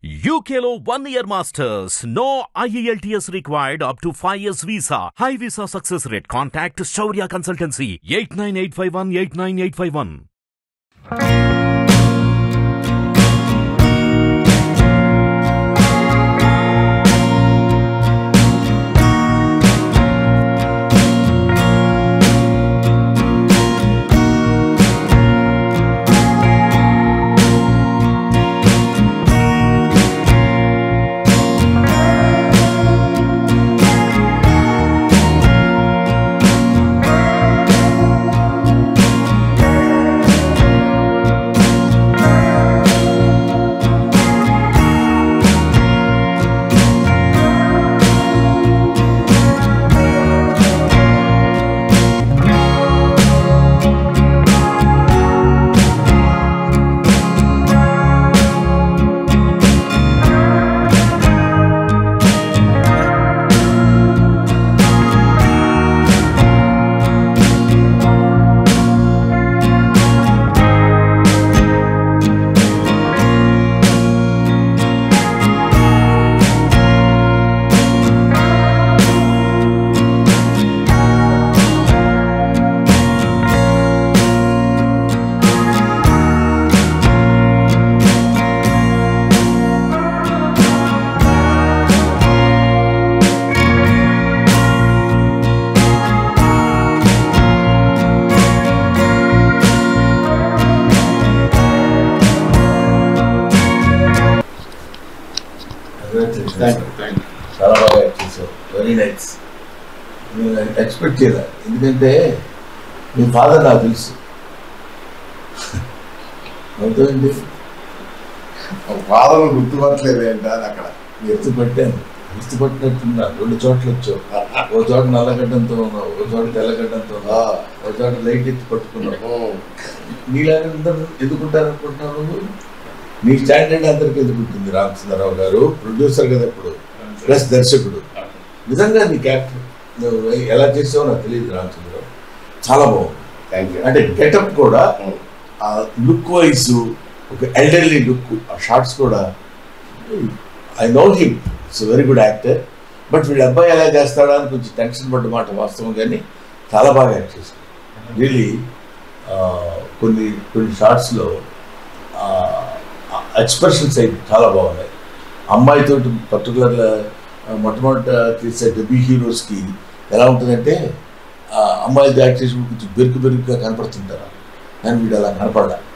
UKLO 1 year masters. No IELTS required up to 5 years visa. High visa success rate. Contact Shaurya Consultancy 89851 89851. చాలా బాగా చేసావు, very nice. నేను expect చేయలే, ఎందుకంటే మీ father నాకు తెలుసు. అవుతుందండి, ఫాదర్ గుర్తుపట్టలేదు ఏంటని అక్కడ ఎత్తుపట్టాను, ఎత్తుపట్టినట్టున్నా. 2 చోట్ల వచ్చావు. ఓ చోట నల్లగడ్డంతో ఉన్నావు, ఓ చోట తెల్లగడ్డంతో ఉన్నావు, ఓ చోట లైట్ ఎత్తి పట్టుకున్నావు. నీలాగా అందరూ ఎదుర్కొంటారు అనుకుంటున్నావు నువ్వు. నీ స్టాండర్డ్ అందరికి ఎదుర్కొంటుంది రామచంద్రరావు గారు. ప్రొడ్యూసర్ కదా ఇప్పుడు, ప్లస్ దర్శకుడు. నిజంగా నీ క్యారెక్టర్ నువ్వు ఎలా చేసావో నాకు తెలియదు రామచంద్రరావు. చాలా బాగుంది. అంటే గెటప్ కూడా, ఆ లుక్ వైజ్ ఒక ఎల్డర్లీ లుక్, ఆ షార్ట్స్ కూడా. I know him, it's very good actor. But వీళ్ళ అబ్బాయి ఎలా చేస్తాడా అని కొంచెం టెన్షన్ పడ్డ మాట వాస్తవం, కానీ చాలా బాగా యాక్ట్ చేశాడు. రియలీ కొన్ని షార్ట్స్లో ఎక్స్ప్రెషన్స్ అయితే చాలా బాగున్నాయి. అమ్మాయితో పర్టికులర్గా మొట్టమొదట తీసే డెబ్యూ హీరోస్కి ఎలా ఉంటుందంటే, అమ్మాయి యాక్ట్ చేసి కొంచెం బెరుకుగా కనపడుతుంటారు, కానీ వీడు అలా కనపడాలి.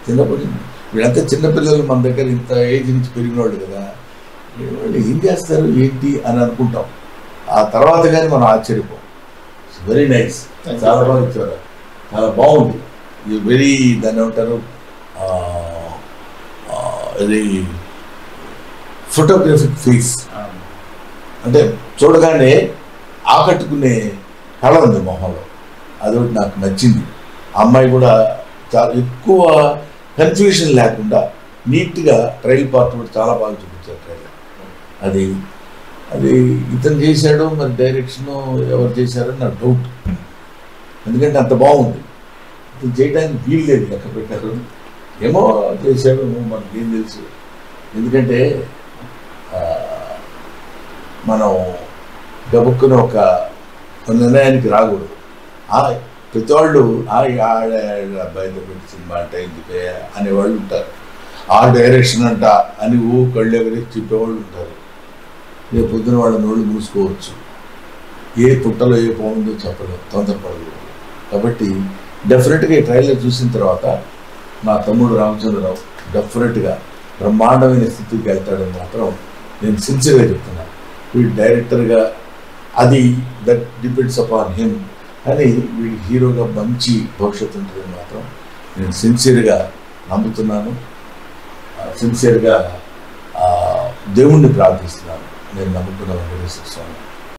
చిన్నప్పటి వీళ్ళంతా చిన్నపిల్లలు, మన దగ్గర ఇంత ఏజ్ నుంచి పెరిగిన వాళ్ళు కదా, వాళ్ళు ఏం చేస్తారు ఏంటి అని అనుకుంటాం. ఆ తర్వాత కానీ మనం ఆశ్చర్యపోం. వెరీ నైస్, చాలా బాగా ఇచ్చారు, చాలా బాగుంది. వెరీ దాన్ని ఏమంటారు, అది ఫోటోగ్రఫిక్ ఫేస్, అంటే చూడగానే ఆకట్టుకునే కళ ఉంది మొహంలో. అదొకటి నాకు నచ్చింది. ఆ అమ్మాయి కూడా చాలా ఎక్కువ కన్ఫ్యూషన్ లేకుండా నీట్గా ట్రైల్ పార్ట్ కూడా చాలా బాగా చూపించారు. ట్రైలర్ అది అది ఇతను చేశాడు, మరి డైరెక్షను ఎవరు చేశారని నాకు డౌట్. ఎందుకంటే అంత బాగుంది. ఇతను చేయడానికి వీలు లేదు, లెక్క పెట్టారు. ఏమో చేశాడు, మనకి ఏం తెలుసు. ఎందుకంటే మనం గబుక్కుని ఒక నిర్ణయానికి రాకూడదు. ప్రతి వాళ్ళు అబ్బాయితో పెట్టి సినిమా అంటే ఎందుకే అనేవాళ్ళు ఉంటారు. ఆ డైరెక్షన్ అంట అని కళ్ళు ఎగరేసి చెప్పేవాళ్ళు ఉంటారు. రేపు పొద్దున వాళ్ళ నోళ్ళు మూసుకోవచ్చు. ఏ పుట్టలో ఏ పోతుందో చెప్పలేదు, తొందరపడకూడదు. కాబట్టి డెఫినెట్గా ఈ ట్రైలర్ చూసిన తర్వాత మా తమ్ముడు రామచంద్రరావు డెఫినెట్గా బ్రహ్మాండమైన స్థితికి వెళ్తాడని మాత్రం నేను సిన్సియర్గా చెప్తున్నాను. వీడు డైరెక్టర్గా అది దట్ డిపెండ్స్ అపాన్ హిమ్, కానీ వీడి హీరోగా మంచి భవిష్యత్తు ఉంటుందని మాత్రం నేను సిన్సియర్గా నమ్ముతున్నాను. సిన్సియర్గా దేవుణ్ణి ప్రార్థిస్తున్నాను. నేను నమ్ముకున్న వెంకటేశ్వర స్వామి.